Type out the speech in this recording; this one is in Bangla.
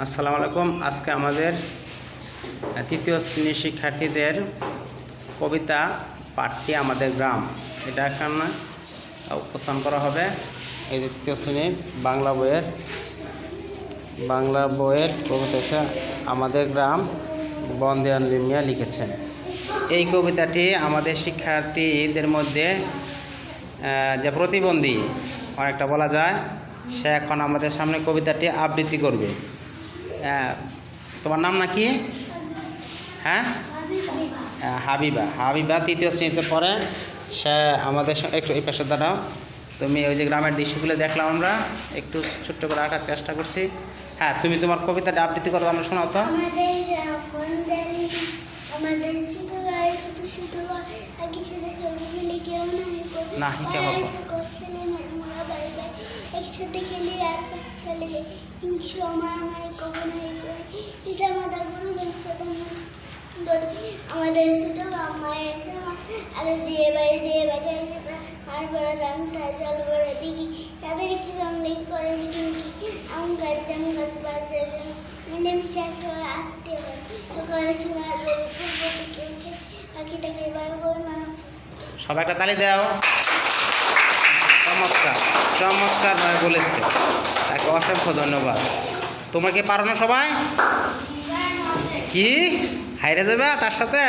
আসসালামু আলাইকুম। আজকে আমাদের তৃতীয় শ্রেণীর শিক্ষার্থীদের কবিতা পাঠটি আমাদের গ্রাম, এটা এখানে উপস্থান করা হবে। এই যে তৃতীয় শ্রেণীর বাংলা বইয়ের কবিতা আমাদের গ্রাম বন্দেয়ান মিয়া লিখেছেন। এই কবিতাটি আমাদের শিক্ষার্থীদের মধ্যে যে প্রতিবন্ধী অনেকটা বলা যায়, সে এখন আমাদের সামনে কবিতাটি আবৃত্তি করবে। তোমার নাম নাকি? হ্যাঁ, হাবিবা তৃতীয় শ্রেণীতে পড়ে। সে আমাদের একটু এই পাশে দাঁড়াও। তুমি ওই যে গ্রামের দৃশ্যগুলো দেখলাম, আমরা একটু ছোট্ট করে আঁকার চেষ্টা করছি। হ্যাঁ, তুমি তোমার কবিতাটা আবৃত্তি করো, আমরা শোনাও তো। একসাথে খেলি আর চলে হিংসু আমার পিতা মাতা গুরুজন আমাদের ছোটো মায়ের আলো দিয়ে বাড়ি আর বড় জানতা জল বড় দিঘি তাদের কি জন্মে করে দিঘি আম গাছ জাম গাছ বাজার মিলেমিশে সবাই আত্মীয় হয় সকালে শোনা উঠে পাখিটাকে সবাই একটা তালি দাও। চমৎকারভাবে বলেছে, তাকে অসংখ্য ধন্যবাদ। তোমরা কি পারো না সবাই? কি হাইরে যাবে তার সাথে?